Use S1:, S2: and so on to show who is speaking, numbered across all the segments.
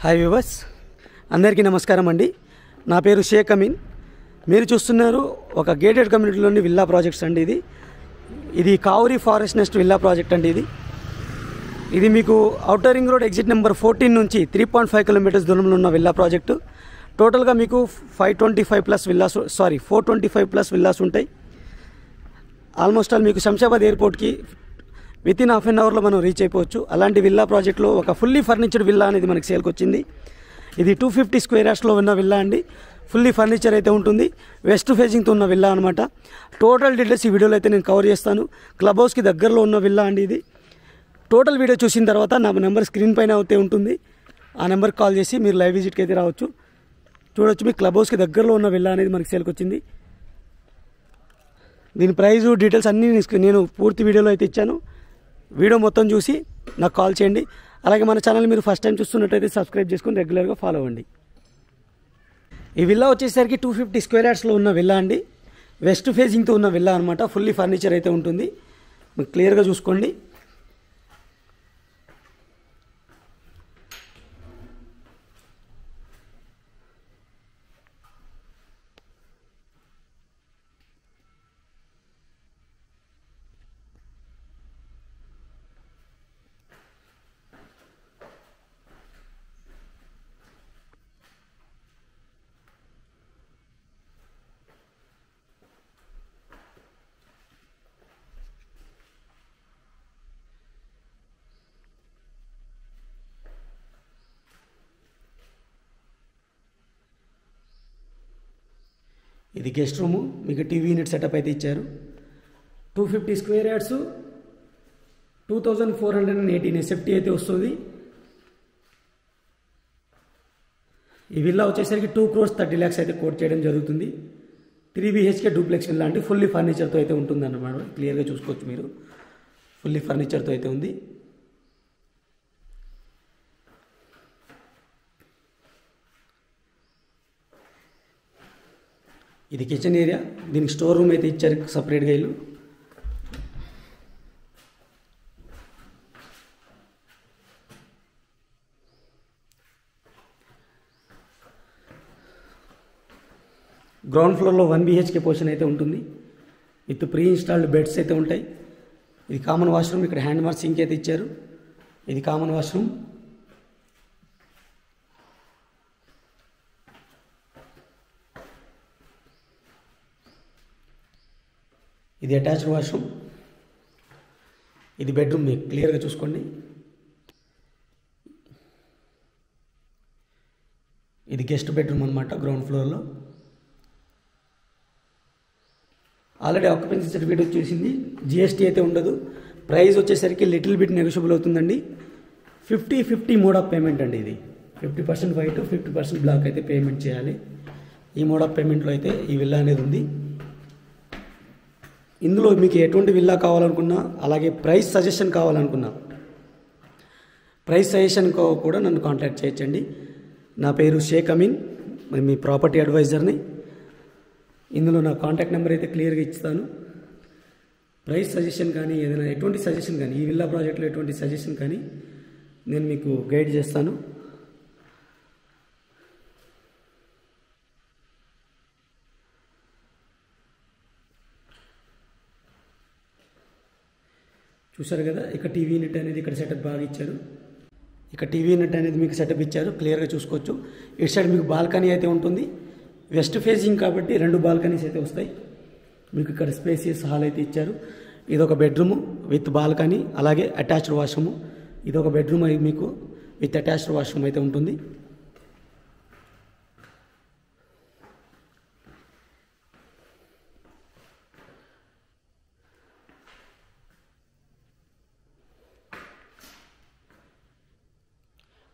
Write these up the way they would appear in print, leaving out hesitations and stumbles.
S1: Hi viewers, అందరికీ నమస్కారం అండి. నా పేరు షేక్ అమీన్. మీరు చూస్తున్నారు ఒక గేటెడ్ కమ్యూనిటీలోని విల్లా ప్రాజెక్ట్స్ అండి. ఇది Kavuri forest nest villa project అండి. ఇది మీకు outer ring road exit number 14 నుంచి 3.5 కిలోమీటర్స్ దూరంలో ఉన్న విల్లా ప్రాజెక్టు. టోటల్గా మీకు 425 ప్లస్ విల్లాస్ ఉంటాయి. ఆల్మోస్ట్ ఆల్ మీకు శంషాబాద్ ఎయిర్పోర్ట్కి వితిన్ హాఫ్ అన్ అవర్లో మనం రీచ్ అయిపోవచ్చు. అలాంటి విల్లా ప్రాజెక్ట్లో ఒక ఫుల్లీ ఫర్నిచర్డ్ విల్లా అనేది మనకి సేల్కి వచ్చింది. ఇది 250 స్క్వేర్ యార్డ్స్లో ఉన్న విల్లా అండి. ఫుల్లీ ఫర్నిచర్ అయితే ఉంటుంది. వెస్ట్ ఫేసింగ్తో ఉన్న విల్లా అనమాట. టోటల్ డీటెయిల్స్ ఈ వీడియోలో అయితే నేను కవర్ చేస్తాను. క్లబ్ హౌస్కి దగ్గరలో ఉన్న విల్లా అండి ఇది. టోటల్ వీడియో చూసిన తర్వాత నా నెంబర్ స్క్రీన్ పైన అయితే ఉంటుంది. ఆ నెంబర్కి కాల్ చేసి మీరు లైవ్ విజిట్కి అయితే రావచ్చు. చూడొచ్చు, మీ క్లబ్ హౌస్కి దగ్గరలో ఉన్న విల్లా అనేది మనకి సేల్కి వచ్చింది. దీని ప్రైజు డీటెయిల్స్ అన్నీ నేను పూర్తి వీడియోలో అయితే ఇచ్చాను. వీడియో మొత్తం చూసి నాకు కాల్ చేయండి. అలాగే మన ఛానల్ మీరు ఫస్ట్ టైం చూస్తున్నట్టయితే సబ్స్క్రైబ్ చేసుకొని రెగ్యులర్గా ఫాలో అవ్వండి. ఈ విల్లా వచ్చేసరికి 250 స్క్వేర్ యార్డ్స్లో ఉన్న విల్లా అండి. వెస్ట్ ఫేసింగ్తో ఉన్న విల్లా అనమాట. ఫుల్లీ ఫర్నిచర్ అయితే ఉంటుంది. మీకు క్లియర్గా చూసుకోండి. ఇది గెస్ట్ రూము. మీకు టీవీ యూనిట్ సెటప్ అయితే ఇచ్చారు. 250 స్క్వేర్ యార్డ్స్, 2418 ఎస్ఎఫ్టీ అయితే వస్తుంది. ఈ విల్లా వచ్చేసరికి 2,30,00,000 అయితే కోట్ చేయడం జరుగుతుంది. 3 BHK డూప్లెక్స్ విల్లా అంటే ఫుల్లీ ఫర్నిచర్తో అయితే ఉంటుంది అన్నమాట. క్లియర్గా చూసుకోవచ్చు మీరు. ఫుల్లీ ఫర్నిచర్తో అయితే ఉంది. ఇది కిచెన్ ఏరియా. దీనికి స్టోర్ రూమ్ అయితే ఇచ్చారు సపరేట్గా. ఇల్లు గ్రౌండ్ ఫ్లోర్లో 1 BHK పోర్షన్ అయితే ఉంటుంది. విత్ ప్రీ ఇన్స్టాల్డ్ బెడ్స్ అయితే ఉంటాయి. ఇది కామన్ వాష్రూమ్. ఇక్కడ హ్యాండ్ వాష్ సింక్ అయితే ఇచ్చారు. ఇది కామన్ వాష్రూమ్. ఇది అటాచ్డ్ వాష్రూమ్. ఇది బెడ్రూమ్. మీకు క్లియర్గా చూసుకోండి. ఇది గెస్ట్ బెడ్రూమ్ అనమాట గ్రౌండ్ ఫ్లోర్లో. ఆల్రెడీ ఆక్యుపెన్సీ సర్టిఫికేట్ వచ్చేసింది. GST అయితే ఉండదు. ప్రైస్ వచ్చేసరికి లిటిల్ బిట్ నెగోషియబుల్ అవుతుందండి. 50-50 మోడ్ ఆఫ్ పేమెంట్ అండి. ఇది 50% వైట్, 50% బ్లాక్ అయితే పేమెంట్ చేయాలి. ఈ మోడ్ ఆఫ్ పేమెంట్లో అయితే ఈ విల్లా అనేది ఉంది. ఇందులో మీకు ఎటువంటి విల్లా కావాలనుకున్నా, అలాగే ప్రైస్ సజెషన్ కావాలనుకున్నా, ప్రైస్ సజెషన్ కూడా నన్ను కాంటాక్ట్ చేయొచ్చండి. నా పేరు షేక్ అమీన్, మీ ప్రాపర్టీ అడ్వైజర్ని. ఇందులో నా కాంటాక్ట్ నెంబర్ అయితే క్లియర్గా ఇస్తాను. ప్రైస్ సజెషన్ కానీ, ఏదైనా ఎటువంటి సజెషన్ కానీ, ఈ విల్లా ప్రాజెక్ట్లో ఎటువంటి సజెషన్ కానీ నేను మీకు గైడ్ చేస్తాను. చూసారు కదా, ఇక్కడ టీవీ యూనిట్ అనేది ఇక్కడ సెటప్ బాగా ఇచ్చారు. ఇక్కడ టీవీ యూనిట్ అనేది మీకు సెటప్ ఇచ్చారు. క్లియర్గా చూసుకోవచ్చు. ఇటు సైడ్ మీకు బాల్కనీ అయితే ఉంటుంది. వెస్ట్ ఫేసింగ్ కాబట్టి 2 బాల్కనీస్ అయితే వస్తాయి. మీకు ఇక్కడ స్పేసియస్ హాల్ అయితే ఇచ్చారు. ఇదొక బెడ్రూము విత్ బాల్కనీ, అలాగే అటాచ్డ్ వాష్రూము. ఇదొక బెడ్రూమ్ అయితే మీకు విత్ అటాచ్డ్ వాష్రూమ్ అయితే ఉంటుంది.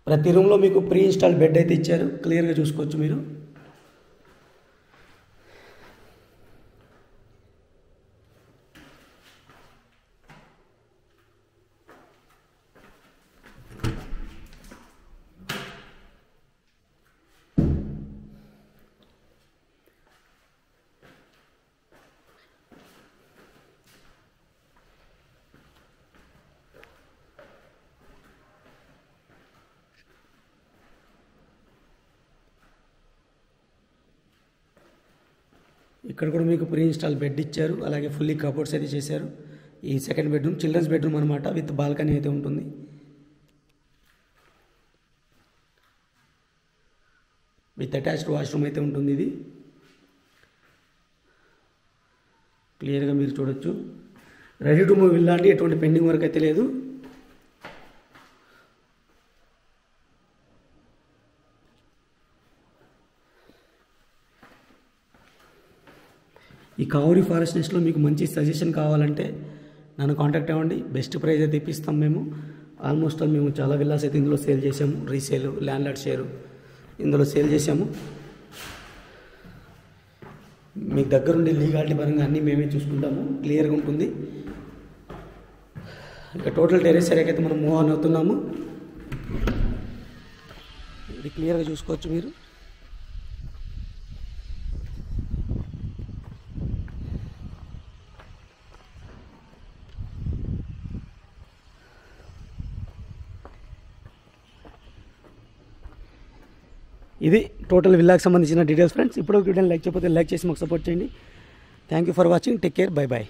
S1: ప్రతి రూమ్లో మీకు ప్రీ ఇన్స్టాల్ బెడ్ అయితే ఇచ్చారు. క్లియర్గా చూసుకోవచ్చు మీరు. ఇక్కడ కూడా మీకు ప్రీ ఇన్స్టాల్ బెడ్ ఇచ్చారు, అలాగే ఫుల్లీ కబోర్డ్స్ అయితే చేశారు. ఈ సెకండ్ బెడ్రూమ్ చిల్డ్రన్స్ బెడ్రూమ్ అనమాట, విత్ బాల్కనీ అయితే ఉంటుంది. విత్ అటాచ్డ్ వాష్రూమ్ అయితే ఉంటుంది. ఇది క్లియర్గా మీరు చూడొచ్చు. రెడీ టు మూవ్ విల్లా అండి, ఎటువంటి పెండింగ్ వర్క్ అయితే లేదు. ఈ కావూరి ఫారెస్ట్ నెస్ట్లో మీకు మంచి సజెషన్ కావాలంటే నన్ను కాంటాక్ట్ అవ్వండి. బెస్ట్ ప్రైస్ అయితే ఇప్పిస్తాం మేము. ఆల్మోస్ట్ మేము చాలా విల్లాస్ అయితే ఇందులో సేల్ చేసాము. రీసేల్, ల్యాండ్లార్డ్ షేరు ఇందులో సేల్ చేసాము. మీకు దగ్గరుండి లీగాలిటీ పరంగా అన్నీ మేమే చూసుకుంటాము, క్లియర్గా ఉంటుంది. ఇక టోటల్ టెరెస్ ఏరియాకి అయితే మనం మూవ్ ఆన్ అవుతున్నాము. ఇది క్లియర్గా చూసుకోవచ్చు మీరు. ఇది టోటల్ విల్లాకి సంబంధించిన డీటెయిల్స్ ఫ్రెండ్స్. ఇప్పుడు వీడియోని లైక్ చేయకపోతే లైక్ చేసి మాకు సపోర్ట్ చేయండి. Thank you for watching. Take care. Bye bye.